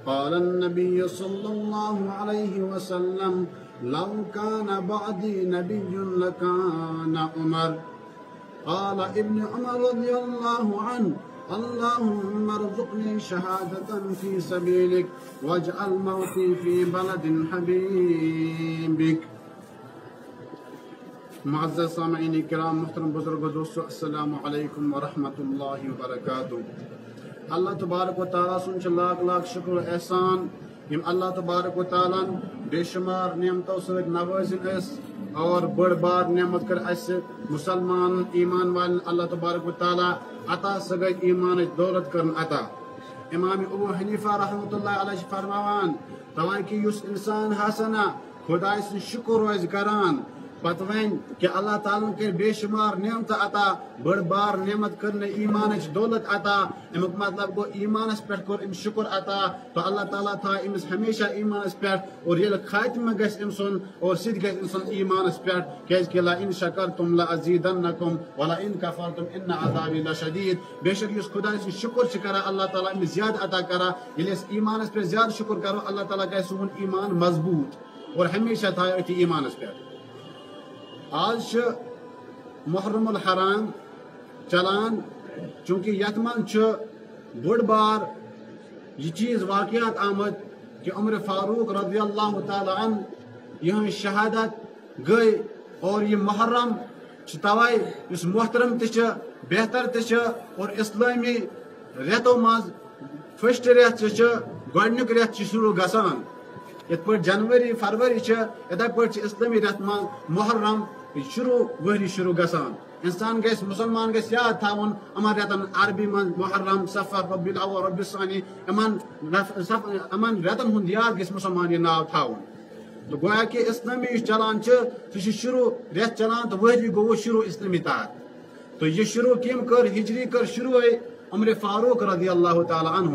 قال النبي صلى الله عليه وسلم لو كان بعدي نبي لكان عمر. قال ابن عمر رضي الله عنه اللهم ارزقني شهادة في سبيلك واجعل موتي في بلد حبيبك. معزز سامعین کرام، محترم بزرگ دوستو، السلام علیکم ورحمۃ اللہ وبرکاتہ. اللہ تبارک و تعالیٰ سن لاکھ لاکھ شکر و احسان یم اللہ تبارک و تعالیٰ بے شمار نعمتوں ست نوازن اس اور بڑ بار نعمت کر اس مسلمان ایمان والن اللہ تبارک و تعالیٰ عطا سگئی ایمان دولت کرن عطا. امام ابو حنیفہ رحمۃ اللہ علیہ فرماوان تواں کہ یس انسان ہسنا خدا سن شکر روز کران پتہ ون کہ اللہ تعالیٰ کر بے شمار نعمت عطا، بڑ بار نعمت کرنے ایمان دولت عطا. امیک مطلب گو ایمانس پہ کور ام شکر عطا تو اللہ تعالیٰ تھا امس ہمیشہ ایمانس پہ اور یل خاتمہ گھس ام سن اور سید گھس ام سن ایمانس پہ کہ لا ان شکرتم لازیدنکم ولا ان کفرتم ان عذابی لشدید. بے شک اس خدا سے شکر کرا اللہ تعالیٰ امس زیادہ عطا کرا. یل اس ایمانس پہ زیادہ شکر کرو اللہ تعالیٰ کہ سون ایمان مضبوط اور ہمیشہ تھا اتھی ایمانس پہ. آج محرم الحرام چلان چونکہ یت من بڑ بار یہ چیز واقعات آمد کہ عمر فاروق رضی اللہ تعالی عنہ یہ شہادت گئی اور یہ محرم توائے اس محترم تہ بہتر تہ اور اسلامی ریتو مز فسٹ ریت گۄڈنیُک ریت شروع گژھان. یت پٲٹھۍ جنوری فروری اتھے پٲٹھۍ اسلامی ریت مز محرم شروع ؤری شروع گژھان. انسان گژھِ مسلمان گژھِ یاد تھاوُن یِمن ریتن عربی من محرم صفر ربیع الاول ربیع الثانی یِمن ریتن ہُنٛد یاد گژھِ مسلمان یہ ناو تھاوُن. تو گویا کہ اسلامی یُس چلان سُہ چھُ شروع ریت چلان تو ؤری گوٚو شروع اسلامی تحت. تو یہ شروع کٔمۍ کٔر؟ ہجری کٔر شروع عمر فاروق رضی اللہ تعالی عنہ.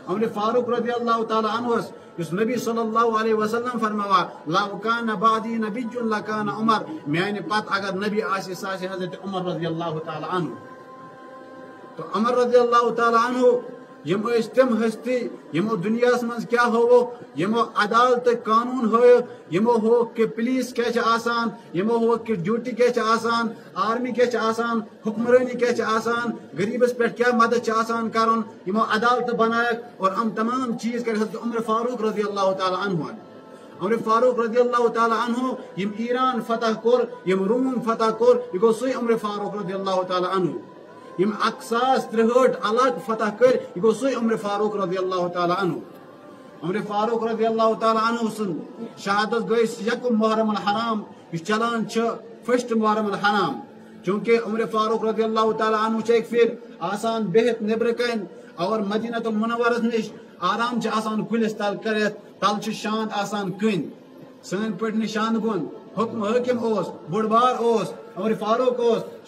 عمر فاروق رضی اللہ تعالی عنہ اس نبی صلی اللہ علیہ وسلم فرماوا لو کان بعدی نبی لکان عمر، میانہ پت اگر نبی آسہِ سہ آسہِ حضرت عمر رضی اللہ تعالی عنہ. تو عمر رضی اللہ تعالی عنہ یم ٲسۍ تم ہستی یمو دنیاہس منٛز کیٛاہ ہووُکھ، یمو عدالت قانون ہٲیِکھ، یمو ہووُکھ کہ پولیس کیٛاہ چھِ آسان، یمو ہووُکھ کہ ڈیوٹی کیٛاہ چھِ آسان، آرمی کیٛاہ چھِ آسان، حکمرٲنی کیٛاہ چھِ آسان، غریبس پٮ۪ٹھ کیٛاہ مدد چھِ آسان کرُن، یمو عدالت بنایکھ اور ام تمام چیز کر حضرت عمر فاروق رضی اللہ تعالی عنہ. عمر فاروق رضی اللہ تعالی عنہ یم ایران فتح کور، یم روم فتح کور، یہ گوٚو سُے عمر فاروق رضی اللہ تعالی عنہ. یم 1063 الگ فتح کر، یہ گوٚو سُے عمر فاروق رضی اللہ تعالی عنہ. عمر فاروق رضی اللہ تعالی عنہ سن شہادت گئی 1 محرم الحرام یہ چلان فسٹ محرم الحرام. چونکہ عمر فاروق رضی اللہ تعالی عنہ ایک پھر آسان بہت نبر کن اور مدینہ المنورس نش آرام آسان کلس تل کرت تل شانت آسان کن سن پہ شاند گن حاکم بڑ بار عمر فاروق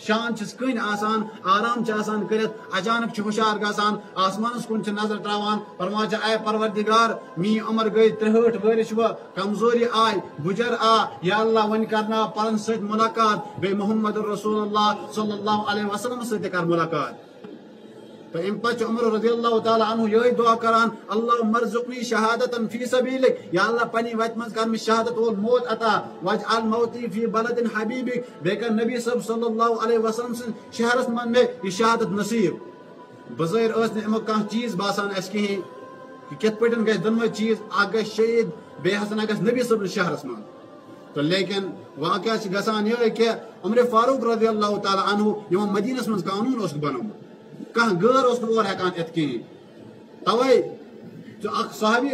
شان کن آسان آرام آسان کرت اچانک ہوشیار گژھان آسمانس کن نظر تراوان فرمان اے پروردگار می عمر گئی 63 ورش و کمزوری آئی بجر آ یا اللہ ون کرنا پرن ست ملاقات بے محمد رسول اللہ صلی اللہ علیہ وسلم ست کر ملاقات. تو ام پتہ عمر رضی اللہ تعالی عنہ یہ دعا کران اللہم ارزقنی شہادتا فی سبیلک، یا اللہ پنی وت من کر شہادت وول موت عطا واجعل موتی فی بلد حبیبک، بے کر نبی صلی اللہ علیہ وسلم سن شہرس من میں یہ شہادت نصیب. بظاہر اس نے امیک کانٛہہ چیز باسان اس کہین کہ کت پٹن گژھِ دۄنوے چیز، اکھ گژھِ شہید بیٚیہِ ہسا گژھِ نبی صبن شہرس من. تو لیکن واقعہ گژھان یہ کہ عمر فاروق رضی اللہ تعالی عنہ یمو مدینس من قانون اوسُکھ بنومُت، کان غیر اس اور ہیکان ات کہین. توے جو اخ صحابی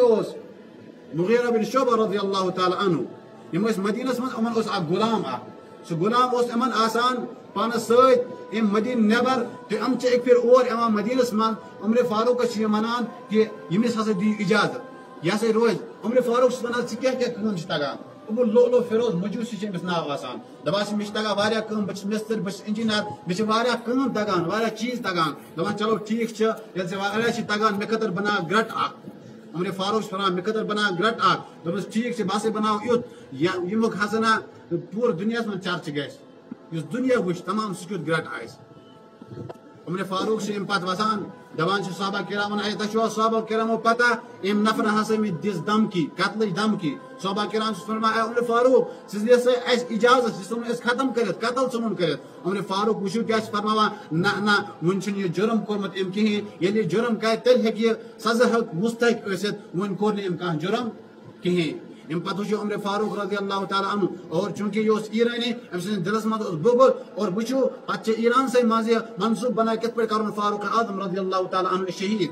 مغیرہ بن شعبہ رضی اللہ تعالی عنہ یم مدینس من امن اخ غلام سہ غلام امن آسان پانس ست ام مدین نبر تو ام ایک پھر اور یوان مدینس من عمر فاروق ونان کہ یمس ہسا دی اجازت یہ ہسا روز. عمر فاروق ونان ژٕ کیٛاہ کیٛاہ کٲم چھِ تگان؟ ابو لولو فیروز مجوسی چھ امس ناو آسان دپان مے تگان واریاہ کٲم، بہٕ چھُس مستر، بہٕ چھُس انجینئر، مے چھِ واریاہ کٲم تگان، واریاہ چیز تگان. دپان چلو ٹھیک چھ ییٚلہِ ژےٚ واریاہ چھ تگان مےٚ خٲطرٕ بناو گرٹ اکھ. عمر فاروق چھُ ونان مےٚ خٲطرٕ بناو گرٹ اکھ. دوٚپمس ٹھیک چھ بہٕ ہسا بناو یُتھ ییٚمیُک ہسا نا پوٗرٕ دُنیاہس منٛز چرچہِ گژھِ، یُس دُنیا وٕچھ تمام سُہ کیُتھ گرٹ آسہِ. عمر فاروق سے پتہ وسان دپان صحابہ کرامن ہے تشوا صحابہ کرامو پتہ ام نفر ہسا میں دس دم کی قتل دم کی صحابہ کرام سے فرمایا عمر فاروق سزے سے اس اجازت سن اس ختم کرت قتل سنن کرت عمر فاروق وشو کیا فرماوا نہ ون چھ یہ جرم کورمت ام کی یعنی جرم کہ تل ہے سزا مستحق اسد ون کور ام کا جرم کہیں ام پتہ عمر فاروق رضی اللہ تعالی عنہ اور چونکہ یہ ایرانی ام سن دلس مت بغل اور بچو پتہ ایران سے ماضی منصوب بنا کت پر کرن فاروق اعظم رضی اللہ تعالی عنہ شہید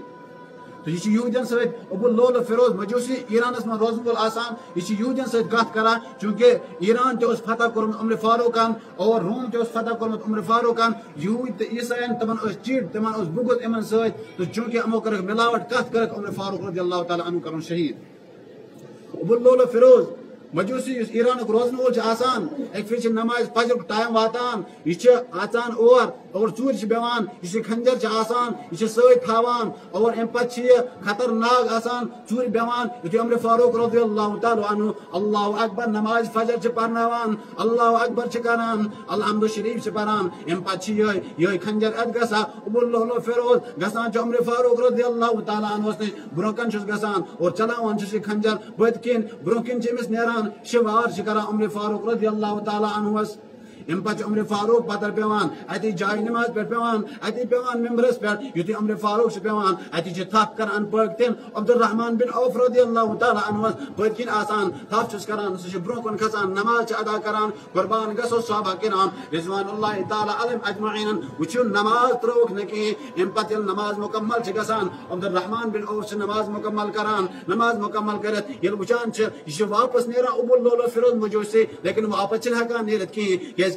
تو یہ یہودین سۭتۍ ابو لول فیروز مجوسی ایرانس من روزن وول آسان یہ یہودین سۭتۍ کتھ کران چونکہ ایران تہ اس فتح کورمت عمر فاروقن اور روم تہ اس فتح کورمت عمر فاروقن یہود تہ عیسائین تمن اس چیٹ تمن اس بغض امن سۭتۍ تو چونکہ امو کرک ملاوٹ کتھ کرک عمر فاروق رضی اللہ تعالی عنہ کرن شہید ابو لول فیروز مجوسی ایران روزن وول آسان ایک پھر نماز فجر ٹائم واتان یہ اچان اور ژور بیوان یہ خنجر آسان یہ ست تھاوان اور ام پتہ یہ خطرناک آسان ژور بیوان یہ عمر فاروق رضی اللہ تعالی عنہ اللہ اکبر نماز فجر پرناوان اللہ اکبر کران الحمد شریف پران ام پتہ یہ خنجر ات گسا ابو لول فیروز گسان عمر فاروق رضی اللہ تعالی عنہ برونکن گسان اور چلاوان یہ خنجر بت کن برونکن امس نیران شوار کران عمر فاروق رضی اللہ تعالی عنہ ام پتہ عمر فاروق پتر پیوان اتی جائے نماز پہ پیوان اتی پیوان ممبرس پہ یوتی عمر فاروق سے پیوان اتی تھپ کران پاکتن عبد الرحمن بن عوف رضی اللہ تعالی عنہ پتکن آسان تھپ چس کران سہ برونکن کھسان نماز ادا کران قربان گسو صحابہ کرام رضوان اللہ تعالی علیہم اجمعین وچو نماز تروک نکی ام پتہ نماز مکمل گسان عبد الرحمن بن عوف سے نماز مکمل کران نماز مکمل کرت یل وچان یہ واپس نیرا ابو لول فیروز مجوسی لیکن واپس ہیکان نیرت کی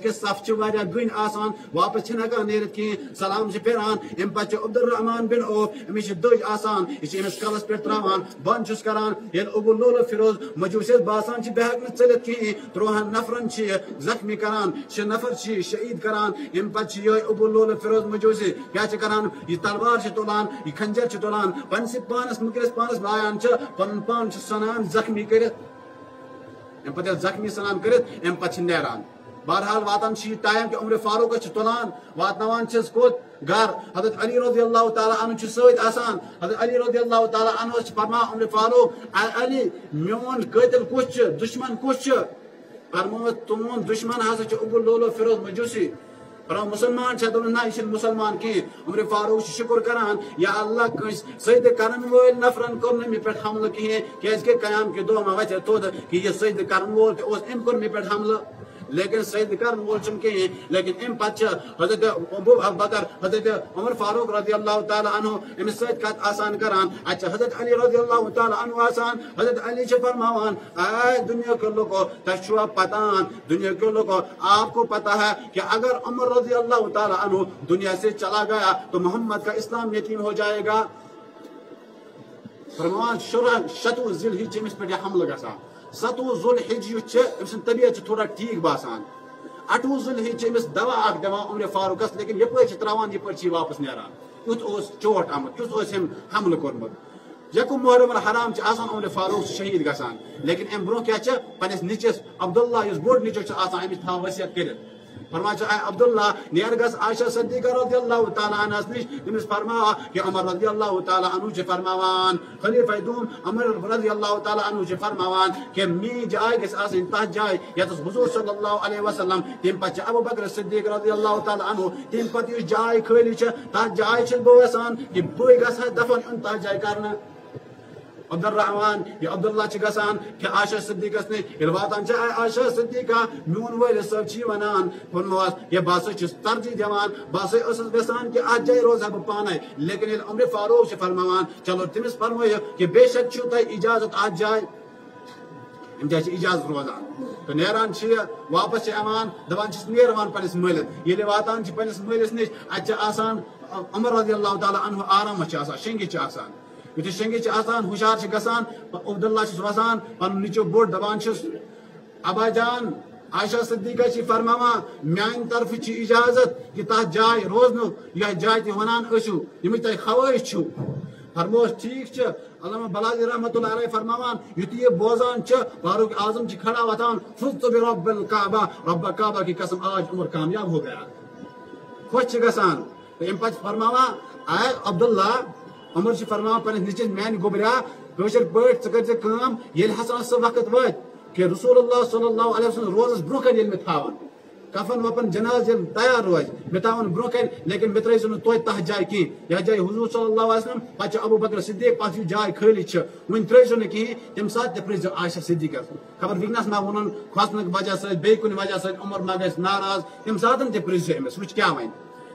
کہ صف واریاہ گن آسان واپس ہیکان نیرت کی سلام پھران ام پتہ عبد الرحمن بن عوف امس دج آسان یہ امس کلس پہ تراوان بند چس کران یل ابو لول فیروز مجوسس باسان بہ ہیکہ چلت کہیں 13 نفرن زخمی کران 6 نفر شہید کران ام پتہ یہ ابو لول فیروز مجوسی کیا کران یہ تلوار تلان یہ خنجر تلان پنس پانس مکرس پانس لایان پن پان سنان زخمی کرت ام پتہ زخمی سنان کرت ام پتہ نیران بہرحال واتان ٹائم کہ عمر فاروق تلان واتنوان کوت گھر حضرت علی رضی اللہ تعالی عنہ ست آسان حضرت علی رضی اللہ تعالی عنہ فرما عمر فاروق علی میون قاتل کس دشمن کس فرمو تمون دشمن ہسا ابو لول فیروز مجوسی فرما مسلمان دن نا یہ مسلمان کی عمر فاروق شکر کران یا اللہ کس سید کرن وول نفرن کور مے پہ حملہ کہیں کہ قیام کے دہ وتھ تود کہ یہ سید کرن وول ام کور مے پہ حملہ لیکن سید کرن وول چھ کہیں لیکن ام پتہ حضرت ابو بکر حضرت عمر فاروق رضی اللہ تعالی عنہ امس ست کت آسان کران اچھا حضرت علی رضی اللہ تعالی عنہ آسان حضرت علی فرماوان اے دنیا کے لوگوں تشوا پتان دنیا کے لوگوں آپ کو پتہ ہے کہ اگر عمر رضی اللہ تعالی عنہ دنیا سے چلا گیا تو محمد کا اسلام یتیم ہو جائے گا فرماوان شتو ذی الحجہ امس پہ حملہ گسا 7 ذو الحجہ امس طبیعت تھوڑا ٹھیک باسان 8 ذو الحجہ امس دوا اخ دوا عمر فاروقس لیکن یہ تراوان یہ واپس نیران یت چوٹ آمت یت حملہ کورمت یکم محرم الحرام آسان عمر فاروق شہید گسان لیکن ام برو کیا پنس نچس عبداللہ اس بوڑ نچو آسان امس تھا وصیت کرت فرما اے عبداللہ نیر گس عائشہ صدیقہ رضی اللہ تعالی عنہ نش امس فرما کہ عمر رضی اللہ تعالی عنہ فرماوان خلیفہ دوم عمر رضی اللہ تعالی عنہ فرماوان کہ می جائے گس آسن تہ جائے یتس حضور صلی اللہ علیہ وسلم تم پچ ابو بکر صدیق رضی اللہ تعالی عنہ تم پت اس جائے خالی تہ جائے بہ یژھان کہ بہ گژھا دفن ان تہ جائے کرنا عبد الرحمن یہ عبداللہ گسان کہ عائشہ صدیقس نے واتان اے عائشہ صدیقہ میون والد صاحب ونان فرموس یہ بہسا ترجیح دان بہسا یژھان کہ ات جائے روزہ بہ پانے لیکن یل عمر فاروق فرماوان چلو تمس فرمایو کہ بے شک چھو تہ اجازت ات جائے ام جائے اجازت روزان تو نیران واپس امان دپان نیروان پنس ملس یل واتان پنس ملس نش ات آسان عمر رضی اللہ تعالی عنہ آرام شنگہ آسان یتھ شنگہ آسان ہوشار گسان عبداللہ وسان پن نچو بوڑ دپان ابا جان عائشہ صدیقہ فرماوان میان طرف اجازت کہ تہ جائے روزن یہ جائے تہ ونان ٲسِو یِم تہ خواہش چھو فرموس ٹھیک علامہ بلاغی رحمۃ اللہ علیہ فرماوان یتھ یہ بوزان فاروق اعظم کھڑا وتان فزت برب الکعبہ رب کعبہ کی قسم آج عمر کامیاب ہو گیا خوش گسان تو ام پتہ فرماوا اے عبداللہ عمر چھ فرماوا پنس نچس میان گوبریا کشر پٹ ثہ کر یل ہسا سہ وقت وات کہ رسول اللہ صلی اللہ علیہ وسلم روزس برو کن یل میں تھاون کفن وپن جناز یل تیار روز میں تھاون برو کن لیکن میں ترائیس نہ توتہ تہ جائے کی یہ جائے حضور صلی اللہ علیہ وسلم پتہ ابو بکر صدیق پتہ جائے خالی چھ ون ترائیس نہ کہیں تم سات تہ پرز عائشہ صدیقہ خبر ونکس ما ونن کھسنک وجہ سے بے کن وجہ سے عمر ما گژھِ ناراض تم سات تہ پرز امس وچ کیا ون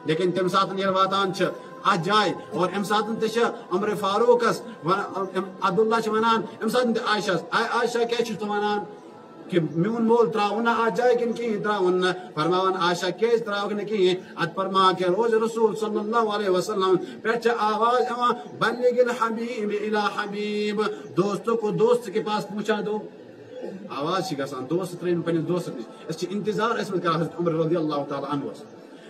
لیکن تم سات یل واتان چھ ات جائے اور ام سات تہ عمر فاروقس عبداللہ چھ ونان ام سات تہ عائشہ عائشہ کیا چھ تو ونان کہ میون مول تراؤ نہ آ جائے کن کہیں تراؤ نہ فرماون عائشہ کیس تراؤ نہ کہیں ات فرما کہ روز رسول صلی اللہ علیہ وسلم پچ آواز اما بلغ الحبیب الی حبیب دوستوں کو دوست کے پاس پہنچا دو آواز چھ گژھان دوست ترین پنس دوست نش اس چھ انتظار اس کر حضرت عمر رضی اللہ تعالی عنہ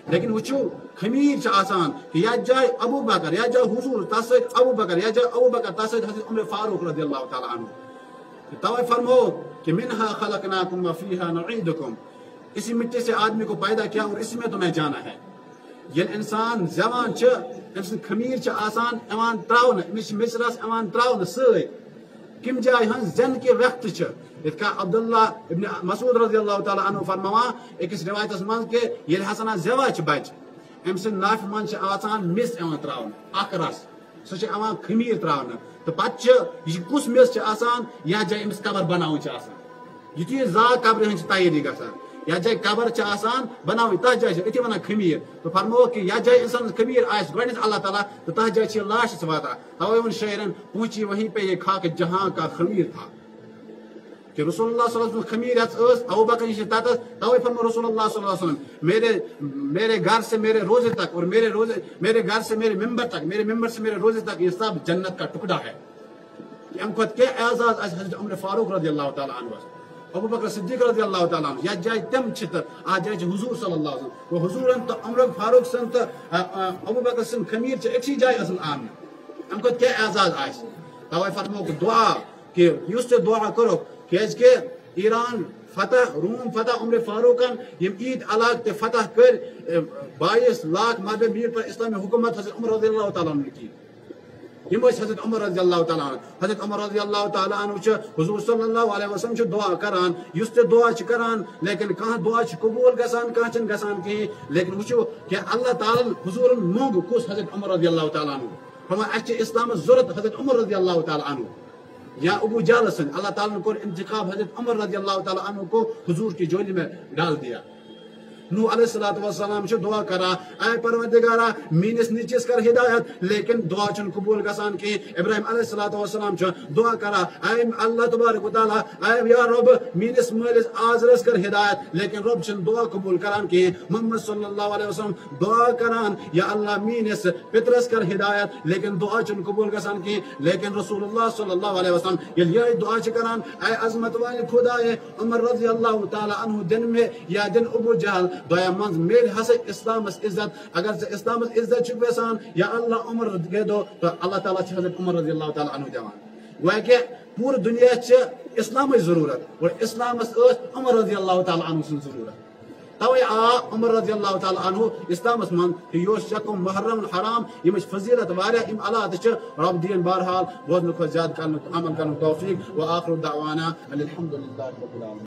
لیکن وچو خمیر چھ آسان کہ یا جائے ابو بکر یا جائے حضور تس ابو بکر یا جائے ابو بکر تس حضرت عمر فاروق رضی اللہ تعالی عنہ توے فرمو کہ منہا خلقناکم وفیہا نعیدکم اسی مٹی سے آدمی کو پیدا کیا اور اس میں تمہیں جانا ہے یل انسان زوان چھ امس خمیر چھ آسان ایوان تراؤن امس مصرس ایوان تراؤن سۭتۍ کم جائے ہن زن کے وقت چھ اتکا عبداللہ ابن مسعود رضی اللہ تعالی عنہ فرماوا ایکس روایتس من کہ یل ہسنا زوا چھ بچ امس ناف من چھ آسان مس ایوان تراؤن اکھ رس سہ چھ ایوان خمیر تراؤن تو پتہ یہ کس مس چھ آسان یا جائے امس قبر بناون چھ آسان یہ زا قبر ہن تیاری گژھان یا جائے قبر چھ آسان بناوی تہ جائے اتھی ونان خمیر تو فرمو کہ یا جائے انسان خمیر آس گۄڈنیتھ اللہ تعالیٰ تو تہ جائے چھ لاش واتان توے ان شاعرن پہنچی وہیں پہ یہ خاک جہاں کا خمیر تھا کہ رسول اللہ صلی اللہ علیہ وسلم خمیر اس ابو بکر نش تتس توے فرمو رسول اللہ صلی اللہ علیہ وسلم میرے گھر سے میرے روزے تک اور میرے گھر سے میرے ممبر تک میرے ممبر سے میرے روزے تک یہ سب جنت کا ٹکڑا ہے کہ ام کھت کیا اعزاز اس حضرت عمر فاروق رضی اللہ تعالی عنہ ابو بکر صدیق رضی اللہ تعالی عنہ یا جائے تم چھتر آ جائے حضور صلی اللہ علیہ وسلم وہ حضور تو عمر فاروق سن تو ابو بکر سن خمیر چھ اکسی جائے اصل آن ام کھت کیا اعزاز آس توے فرمو کہ دعا کہ یس دعا کرو کہ ایران فتح روم فتح عمر فاروقن یم عید علاق تے فتح کر 22 لاکھ مرد میر پر اسلامی حکومت حضرت عمر رضی اللہ تعالی عنہ کی یم حضرت عمر رضی اللہ تعالی عنہ حضرت عمر رضی اللہ تعالی عنہ چھ حضور صلی اللہ علیہ وسلم چھ دعا کران یس تے دعا چھ کران لیکن کہاں دعا چھ قبول گژھان کہاں چھ گژھان کہیں لیکن وچھو کہ اللہ تعالی حضور مونگ کس حضرت عمر رضی اللہ تعالی عنہ فرما اچھ اسلام ضرورت حضرت عمر رضی اللہ تعالی عنہ یا ابو جہل سن اللہ تعالیٰ نے کو انتخاب حضرت عمر رضی اللہ تعالیٰ عنہ کو حضور کی جولی میں ڈال دیا نوح علیہ السلام چھ دعا کرا اے پروردگارا مینس نیچس کر ہدایت لیکن دعا چن قبول گژھان کی ابراہیم علیہ السلام چھ دعا کرا اے اللہ تبارک و تعالی اے یا رب مینس مالس آزرس کر ہدایت لیکن رب چن دعا قبول کران کی محمد صلی اللہ علیہ وسلم دعا کران یا اللہ مینس پترس کر ہدایت لیکن دعا چن قبول گژھان کی لیکن رسول اللہ صلی اللہ علیہ وسلم یہ دعا چھ کران اے عظمت والے خدا عمر رضی اللہ تعالی عنہ دن میں یا دن ابو جہل دعا منز میل ہسا اسلامس عزت اگر سے اسلامس عزت چھ ویسان یا اللہ عمر گے دو تو اللہ تعالیٰ چھ حضرت عمر رضی اللہ تعالیٰ عنہ دیوان گویا کہ پور دنیا چھ اسلامچ ضرورت اور اسلامس عمر رضی اللہ تعالیٰ عنہ سن ضرورت توے آ عمر رضی اللہ تعالیٰ عنہ اسلامس من کہ یہ شکم محرم حرام یمچ فضیلت واریاہ ام اللہ تہ رب دین بہرحال بوزن کھت زیادہ کرن عمل کرن توفیق و آخر دعوانا الحمد للہ رب العالمین.